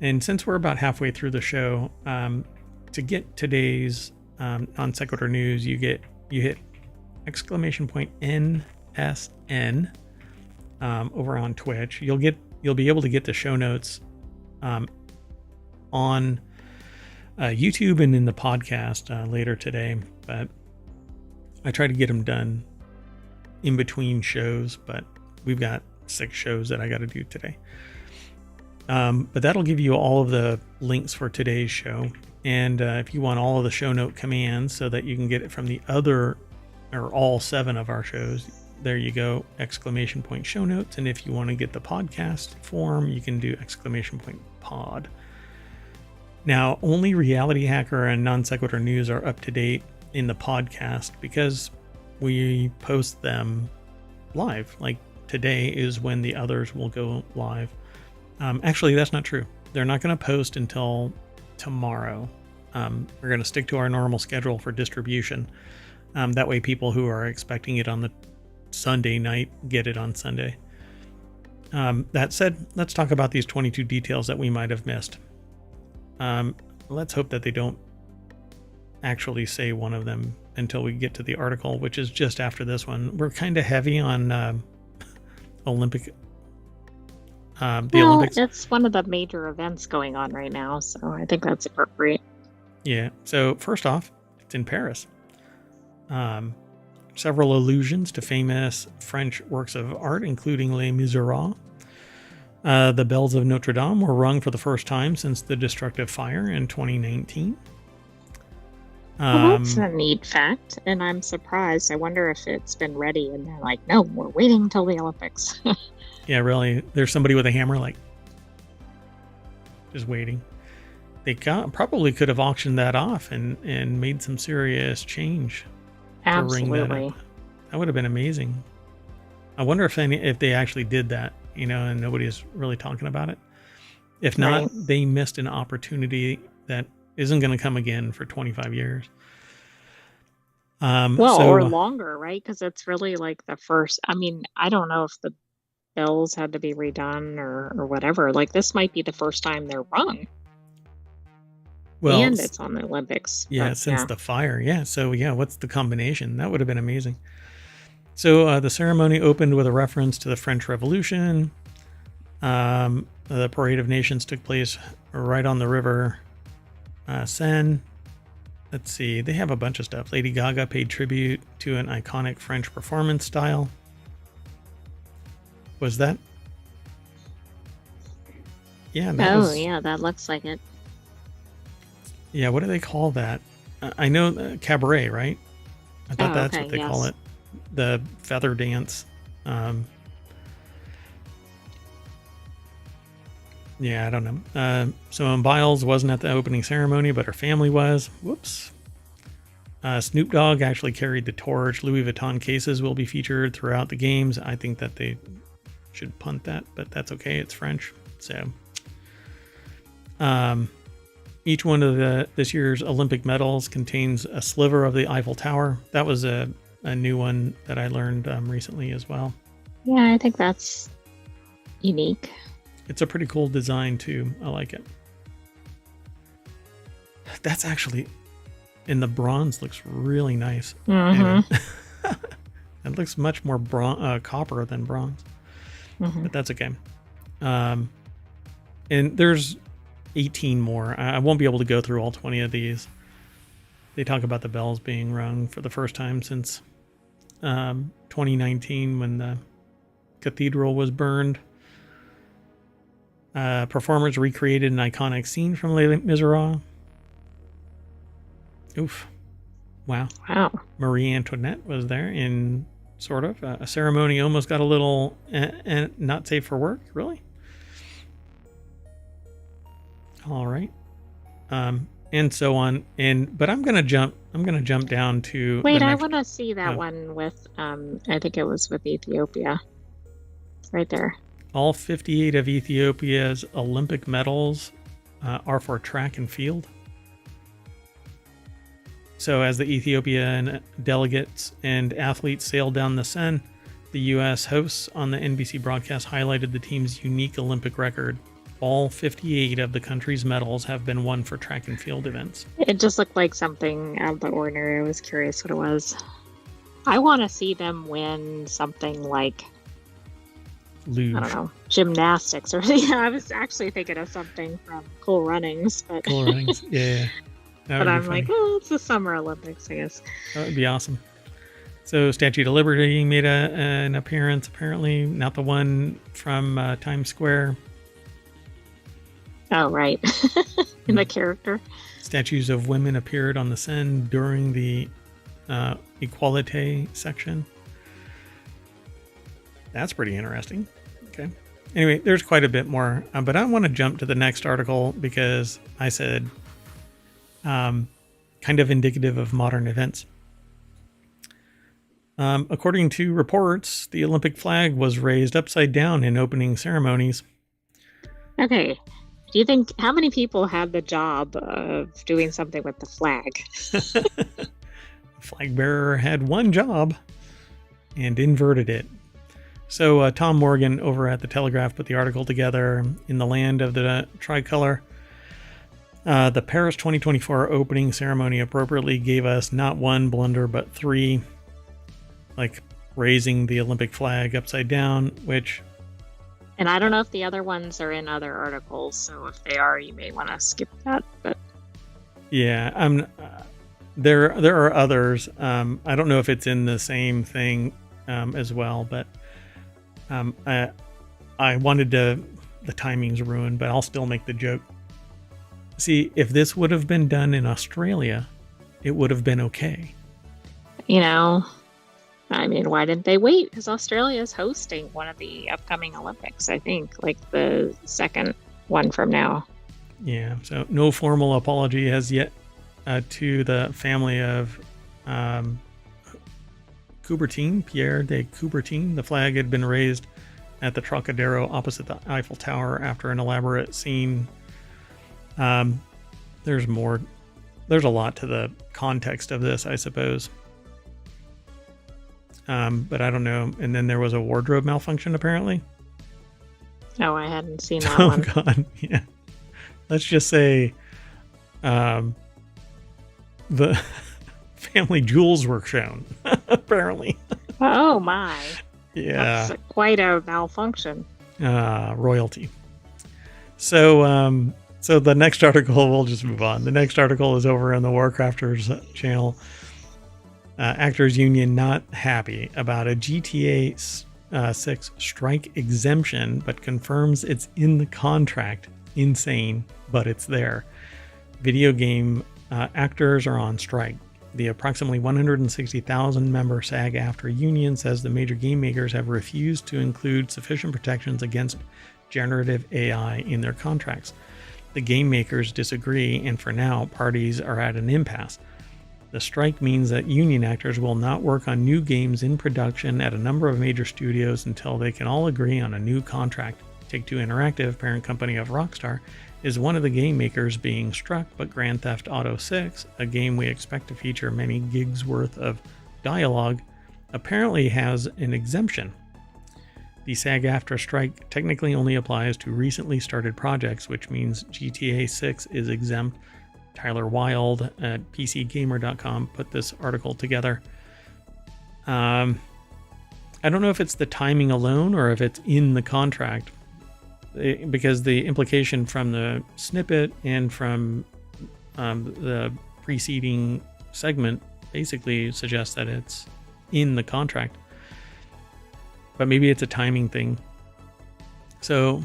And since we're about halfway through the show, to get today's Non Sequitur News, you hit exclamation point NSN over on Twitch. You'll be able to get the show notes on YouTube and in the podcast later today, but I try to get them done in between shows, but we've got 6 shows that I got to do today. But that'll give you all of the links for today's show. And if you want all of the show note commands so that you can get it from the other or all 7 of our shows, there you go, exclamation point show notes. And if you want to get the podcast form, you can do exclamation point pod. Now, only Reality Hacker and Non Sequitur News are up to date in the podcast because we post them live. Like today is when the others will go live. Actually, that's not true. They're not going to post until tomorrow. We're going to stick to our normal schedule for distribution. That way people who are expecting it on the Sunday night get it on Sunday. That said, let's talk about these 22 details that we might have missed. Let's hope that they don't actually say one of them until we get to the article, which is just after this one. We're kind of heavy on Olympic. Olympics.
It's one of the major events going on right now, so I think that's appropriate.
Yeah. So first off, it's in Paris. Several allusions to famous French works of art, including Les Miserables. The bells of Notre Dame were rung for the first time since the destructive fire in 2019.
Well, that's a neat fact, and I'm surprised. I wonder if it's been ready, and they're like, no, we're waiting until the Olympics.
Yeah, really. There's somebody with a hammer, like, just waiting. They probably could have auctioned that off and made some serious change.
Absolutely.
That would have been amazing. I wonder if they actually did that, and nobody's really talking about it. If not, right, they missed an opportunity that isn't going to come again for 25 years.
Or longer, right? Because it's really like the first. I mean, I don't know if the bells had to be redone or whatever. Like, this might be the first time they're rung. Well, and it's on the Olympics.
Yeah, since the fire. Yeah. So, what's the combination? That would have been amazing. So, the ceremony opened with a reference to the French Revolution. The Parade of Nations took place right on the river Seine. Let's see. They have a bunch of stuff. Lady Gaga paid tribute to an iconic French performance style. Was that? Yeah.
Yeah, that looks like it.
Yeah, what do they call that? I know cabaret, right? I thought that's what they call it. The feather dance. Yeah, I don't know. So Biles wasn't at the opening ceremony, but her family was. Whoops. Snoop Dogg actually carried the torch. Louis Vuitton cases will be featured throughout the games. I think that they should punt that, but that's okay. It's French. So, each one of this year's Olympic medals contains a sliver of the Eiffel Tower. That was a new one that I learned recently as well.
Yeah, I think that's unique.
It's a pretty cool design too. I like it. That's actually, in the bronze, looks really nice.
Mm-hmm.
It looks much more copper than bronze, but that's okay. And there's 18 more. I won't be able to go through all 20 of these. They talk about the bells being rung for the first time since 2019 when the cathedral was burned. Performers recreated an iconic scene from Les Miserables. Oof. Wow. Marie Antoinette was there in sort of a ceremony. Almost got a little not safe for work. Really? All right. And so on. But I'm gonna jump down to.
Wait, I want to see that one with. I think it was with Ethiopia. Right there.
All 58 of Ethiopia's Olympic medals are for track and field. So as the Ethiopian delegates and athletes sailed down the Seine, the U.S. hosts on the NBC broadcast highlighted the team's unique Olympic record. All 58 of the country's medals have been won for track and field events.
It just looked like something out of the ordinary. I was curious what it was. I want to see them win something like,
luge.
I don't know, gymnastics or something. I was actually thinking of something from Cool Runnings. But
Cool Runnings, yeah.
But I'm like, it's the Summer Olympics, I guess.
That would be awesome. So Statue of Liberty made an appearance, apparently. Not the one from Times Square.
Oh, right. In the character.
Statues of women appeared on the Seine during the Equalite section. That's pretty interesting. Okay. Anyway, there's quite a bit more, but I want to jump to the next article because I said kind of indicative of modern events. According to reports, the Olympic flag was raised upside down in opening ceremonies.
Okay. Do you think, how many people had the job of doing something with the flag?
The flag bearer had one job and inverted it. So Tom Morgan over at The Telegraph put the article together. In the land of the tricolor, the Paris 2024 opening ceremony appropriately gave us not one blunder, but three, like raising the Olympic flag upside down, which...
And I don't know if the other ones are in other articles, so if they are, you may want to skip that. But
Yeah, I'm. There are others. I don't know if it's in the same thing as well, but I wanted to. The timing's ruined, but I'll still make the joke. See, if this would have been done in Australia, it would have been okay.
You know, I mean, why didn't they wait? Because Australia is hosting one of the upcoming Olympics, I think, like the second one from now.
Yeah, so no formal apology as yet to the family of Coubertin, Pierre de Coubertin. The flag had been raised at the Trocadero opposite the Eiffel Tower after an elaborate scene. There's more. There's a lot to the context of this, I suppose. But I don't know. And then there was a wardrobe malfunction, apparently.
Oh, I hadn't seen that
Oh,
one.
God. Yeah. Let's just say the family jewels were shown, apparently.
Oh, my.
Yeah.
That's quite a malfunction.
Royalty. So the next article, we'll just move on. The next article is over on the WarCrafters channel. Actors Union not happy about a GTA 6 strike exemption, but confirms it's in the contract. Insane, but it's there. Video game actors are on strike. The approximately 160,000 member SAG-AFTRA union says the major game makers have refused to include sufficient protections against generative AI in their contracts. The game makers disagree, and for now, parties are at an impasse. The strike means that union actors will not work on new games in production at a number of major studios until they can all agree on a new contract. Take-Two Interactive, parent company of Rockstar, is one of the game makers being struck, but Grand Theft Auto 6, a game we expect to feature many gigs worth of dialogue, apparently has an exemption. The SAG-AFTRA strike technically only applies to recently started projects, which means GTA 6 is exempt. Tyler Wilde at PCGamer.com put this article together. I don't know if it's the timing alone or if it's in the contract, because the implication from the snippet and from the preceding segment basically suggests that it's in the contract. But maybe it's a timing thing. So,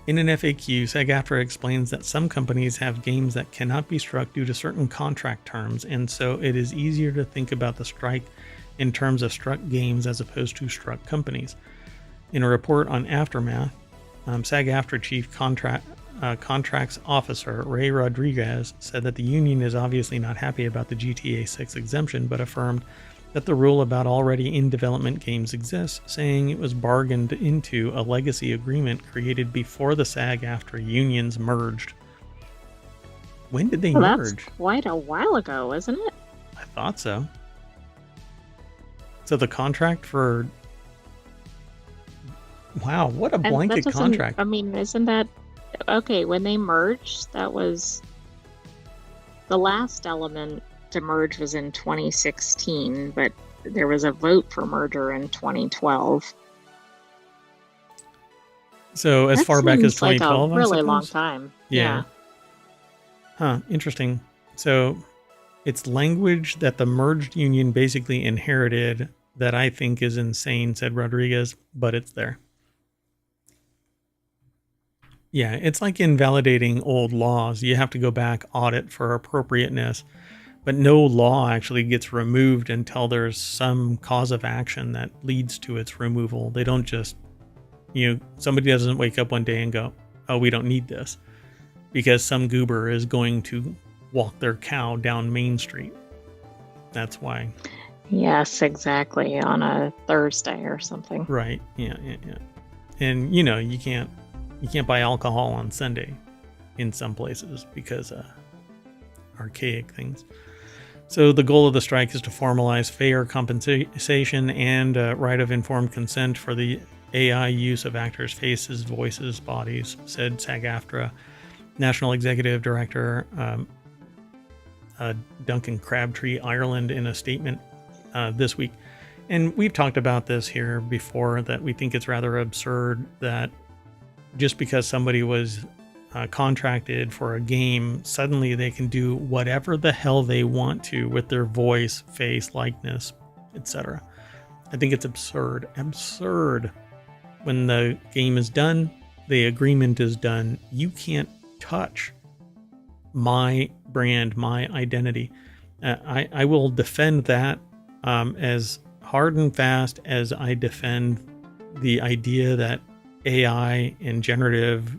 in an FAQ, SAG-AFTRA explains that some companies have games that cannot be struck due to certain contract terms, and so it is easier to think about the strike in terms of struck games as opposed to struck companies. In a report on Aftermath, SAG-AFTRA Chief Contracts Officer Ray Rodriguez said that the union is obviously not happy about the GTA 6 exemption, but affirmed that the rule about already in development games exists, saying it was bargained into a legacy agreement created before the SAG-AFTRA unions merged. When did they merge?
That's quite a while ago, isn't it?
I thought so. So the contract for... Wow, what a blanket contract.
I mean, isn't that... Okay, when they merged, that was... The last element to merge was in 2016, but there was a vote for merger in 2012.
So as far back as 2012,
like a really long time. Yeah.
Huh, interesting. So it's language that the merged union basically inherited that I think is insane, said Rodriguez, but it's there. Yeah, it's like invalidating old laws. You have to go back, audit for appropriateness, but no law actually gets removed until there's some cause of action that leads to its removal. They don't just, somebody doesn't wake up one day and go, oh, we don't need this, because some goober is going to walk their cow down Main Street. That's why.
Yes, exactly. On a Thursday or something.
Right. Yeah. And you can't buy alcohol on Sunday in some places because archaic things. So the goal of the strike is to formalize fair compensation and right of informed consent for the AI use of actors' faces, voices, bodies, said SAG-AFTRA National Executive Director Duncan Crabtree, Ireland, in a statement this week. And we've talked about this here before, that we think it's rather absurd that just because somebody was contracted for a game, suddenly they can do whatever the hell they want to with their voice, face, likeness, etc. I think it's absurd. When the game is done, the agreement is done, you can't touch my brand, my identity. I will defend that as hard and fast as I defend the idea that AI and generative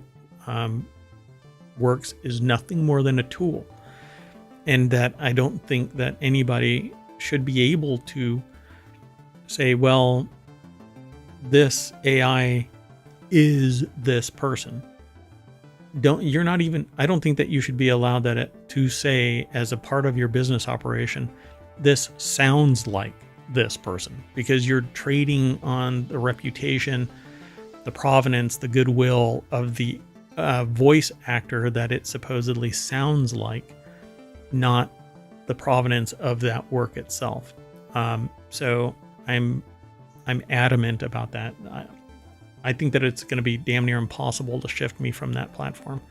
works is nothing more than a tool, and that I don't think that anybody should be able to say, well, this AI is this person. I don't think that you should be allowed to say, as a part of your business operation, this sounds like this person, because you're trading on the reputation, the provenance, the goodwill of the voice actor that it supposedly sounds like, not the provenance of that work itself. So I'm adamant about that. I think that it's going to be damn near impossible to shift me from that platform.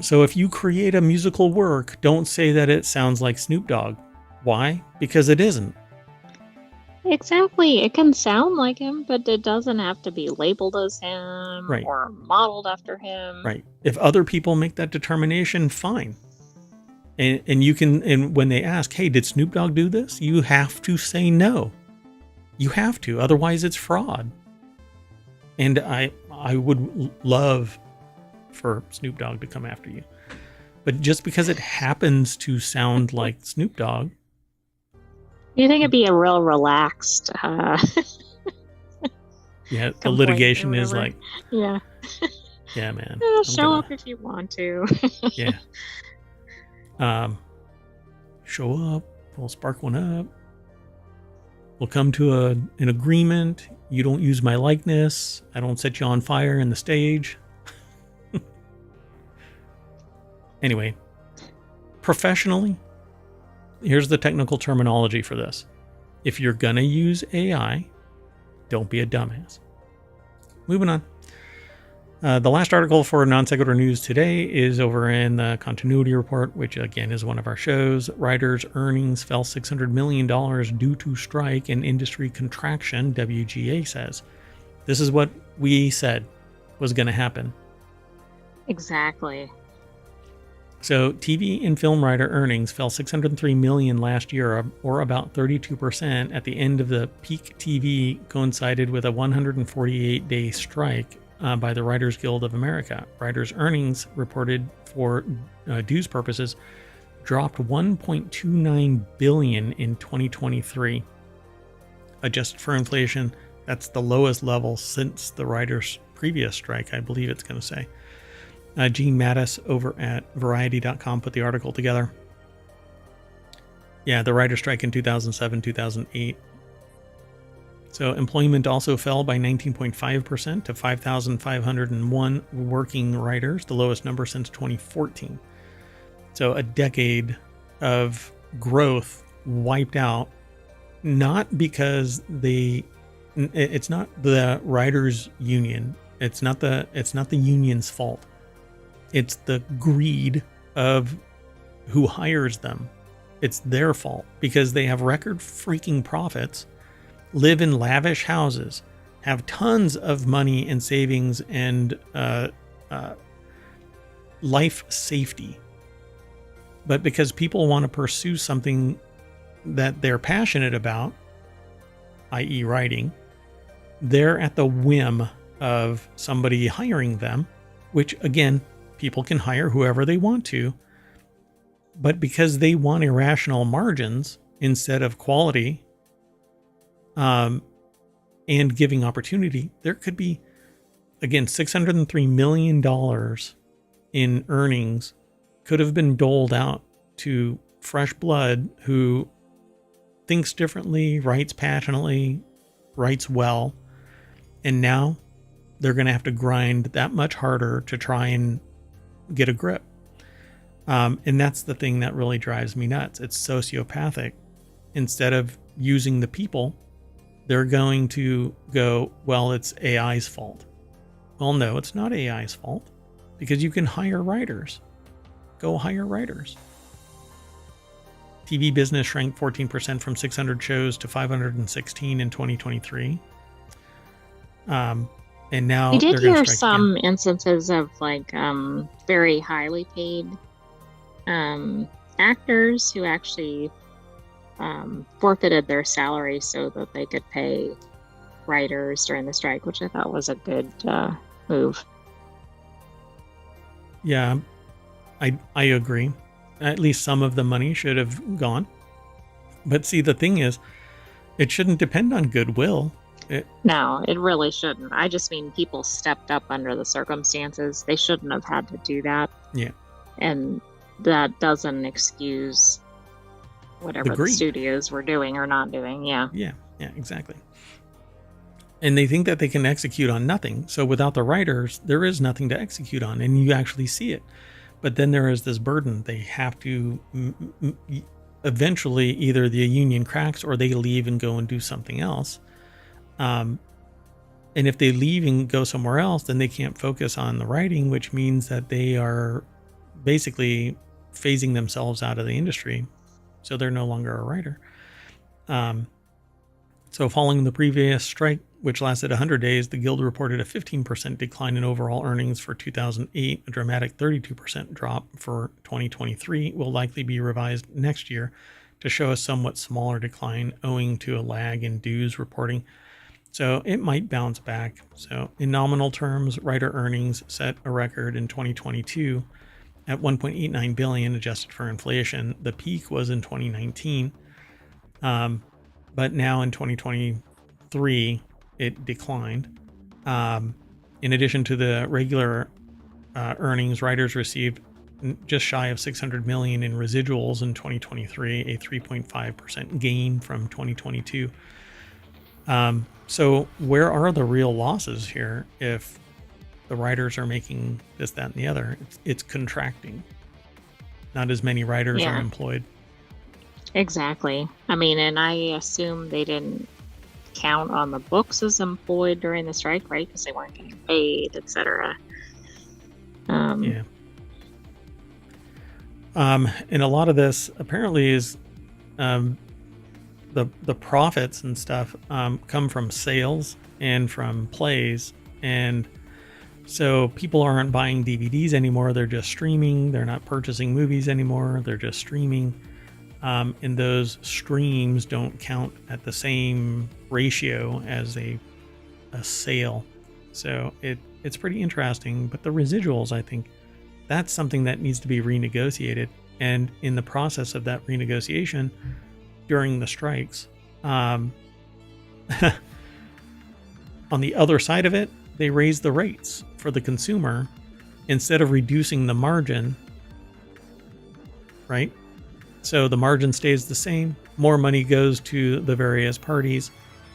So if you create a musical work, don't say that it sounds like Snoop Dogg. Why? Because it isn't.
Exactly. It can sound like him, but it doesn't have to be labeled as him,
right,
or modeled after him.
Right. If other people make that determination, fine. And you can, and when they ask, hey, did Snoop Dogg do this? You have to say no. You have to, otherwise it's fraud. And I would love for Snoop Dogg to come after you. But just because it happens to sound like Snoop Dogg.
You think it'd be a real relaxed
yeah, the litigation is like,
yeah.
Yeah, man.
Show up if you want to.
Yeah. Show up, we'll spark one up. We'll come to an agreement. You don't use my likeness. I don't set you on fire in the stage. Anyway, professionally, here's the technical terminology for this. If you're going to use AI, don't be a dumbass. Moving on. The last article for Non Sequitur News today is over in the Continuity Report, which again is one of our shows. Writers' earnings fell $600 million due to strike and industry contraction, WGA says. This is what we said was going to happen.
Exactly.
So TV and film writer earnings fell $603 million last year, or about 32%. At the end of the peak TV coincided with a 148-day strike by the Writers Guild of America. Writers' earnings reported for dues purposes dropped $1.29 billion in 2023. Adjusted for inflation, that's the lowest level since the writers' previous strike, I believe it's going to say. Gene Mattis over at Variety.com put the article together. Yeah, the writer strike in 2007, 2008. So employment also fell by 19.5% to 5,501 working writers, the lowest number since 2014. So a decade of growth wiped out, not because it's not the writers' union. It's not the union's fault. It's the greed of who hires them. It's their fault because they have record freaking profits, live in lavish houses, have tons of money and savings and life safety. But because people want to pursue something that they're passionate about, i.e. writing, they're at the whim of somebody hiring them, which again, people can hire whoever they want to, but because they want irrational margins instead of quality and giving opportunity, there could be, again, $603 million in earnings could have been doled out to fresh blood who thinks differently, writes passionately, writes well, and now they're going to have to grind that much harder to try and get a grip. And that's the thing that really drives me nuts. It's sociopathic. Instead of using the people, they're going to go, well, it's AI's fault. Well, no, it's not AI's fault because you can hire writers. Go hire writers. TV business shrank 14% from 600 shows to 516 in 2023. And now
We did
they're going to
hear
strike
some
again.
instances of very highly paid actors who actually forfeited their salary so that they could pay writers during the strike, which I thought was a good move.
Yeah, I agree. At least some of the money should have gone. But see, the thing is, it shouldn't depend on goodwill.
No, it really shouldn't. I just mean people stepped up under the circumstances. They shouldn't have had to do that.
Yeah.
And that doesn't excuse whatever the studios were doing or not doing. Yeah.
Yeah, exactly. And they think that they can execute on nothing. So without the writers, there is nothing to execute on, and you actually see it. But then there is this burden. They have to eventually either the union cracks or they leave and go and do something else. And if they leave and go somewhere else, then they can't focus on the writing, which means that they are basically phasing themselves out of the industry. So they're no longer a writer. So following the previous strike, which lasted 100 days, the Guild reported a 15% decline in overall earnings for 2008. A dramatic 32% drop for 2023 will likely be revised next year to show a somewhat smaller decline owing to a lag in dues reporting. So it might bounce back. So in nominal terms, writer earnings set a record in 2022 at $1.89 billion adjusted for inflation. The peak was in 2019. But now in 2023, it declined. In addition to the regular earnings, writers received just shy of $600 million in residuals in 2023, a 3.5% gain from 2022. So where are the real losses here if the writers are making this, that, and the other? It's contracting. Not as many writers are employed.
Exactly. I mean, and I assume they didn't count on the books as employed during the strike, right? Because they weren't getting paid, etc.
And a lot of this apparently is the profits and stuff come from sales and from plays, and so people aren't buying DVDs anymore. They're just streaming. They're not purchasing movies anymore. They're just streaming. And those streams don't count at the same ratio as a sale. So it's pretty interesting. But the residuals, I think, that's something that needs to be renegotiated. And in the process of that renegotiation during the strikes, on the other side of it, they raise the rates for the consumer instead of reducing the margin, right? So the margin stays the same. More money goes to the various parties,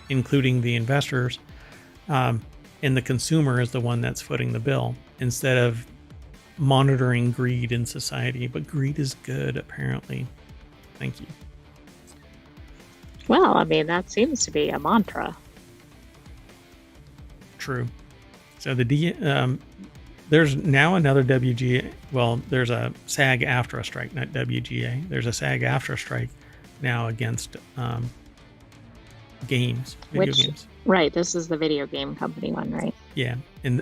including the investors. And the consumer is the one that's footing the bill instead of monitoring greed in society. But greed is good, apparently. Thank you.
Well, I mean, that seems to be a mantra.
True. So there's now another WGA. Well, there's a SAG-AFTRA strike, not WGA. There's a SAG-AFTRA strike now against games, video games.
Right. This is the video game company one, right?
Yeah.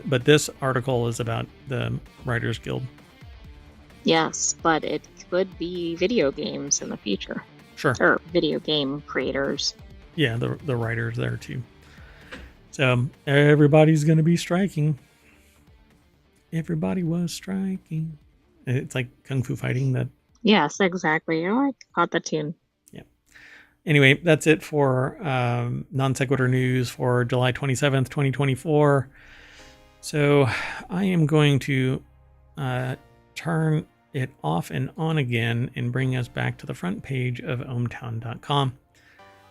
But this article is about the Writers Guild.
Yes, but it could be video games in the future.
Sure.
Or video game creators.
Yeah, the writers there too. So everybody's going to be striking. Everybody was striking. It's like Kung Fu Fighting. That.
Yes, exactly. Oh, I caught the tune.
Yeah. Anyway, that's it for non sequitur news for July 27th, 2024. So I am going to turn it off and on again and bring us back to the front page of ohmTown.com,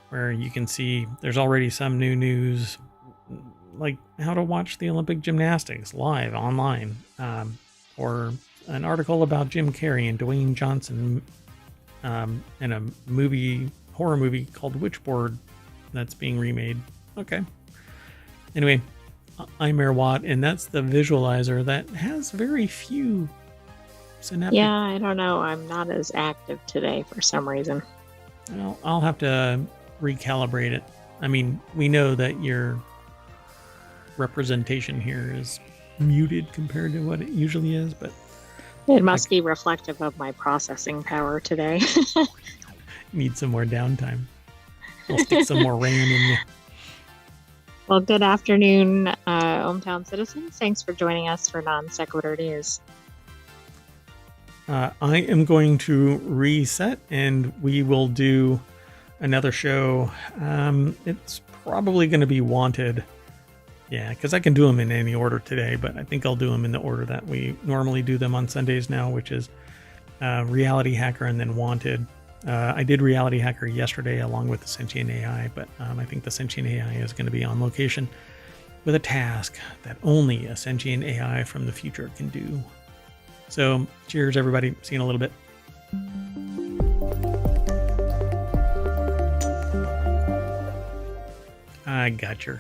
where you can see there's already some new news, like how to watch the Olympic gymnastics live online, or an article about Jim Carrey and Dwayne Johnson in a horror movie called Witchboard that's being remade. Okay. Anyway, iMerWatt, and that's the visualizer that has very few synaptic.
Yeah, I don't know. I'm not as active today for some reason.
Well, I'll have to recalibrate it. I mean, we know that your representation here is muted compared to what it usually is, but
It must be reflective of my processing power today.
need some more downtime. I'll stick some more RAM in you.
Well, good afternoon, ohmTown citizens. Thanks for joining us for Non Sequitur News.
I am going to reset and we will do another show. It's probably going to be Wanted. Yeah, because I can do them in any order today, but I think I'll do them in the order that we normally do them on Sundays now, which is Reality Hacker and then Wanted. I did Reality Hacker yesterday along with the Sentient AI, but I think the Sentient AI is going to be on location with a task that only a Sentient AI from the future can do. So, cheers, everybody. See you in a little bit. I got your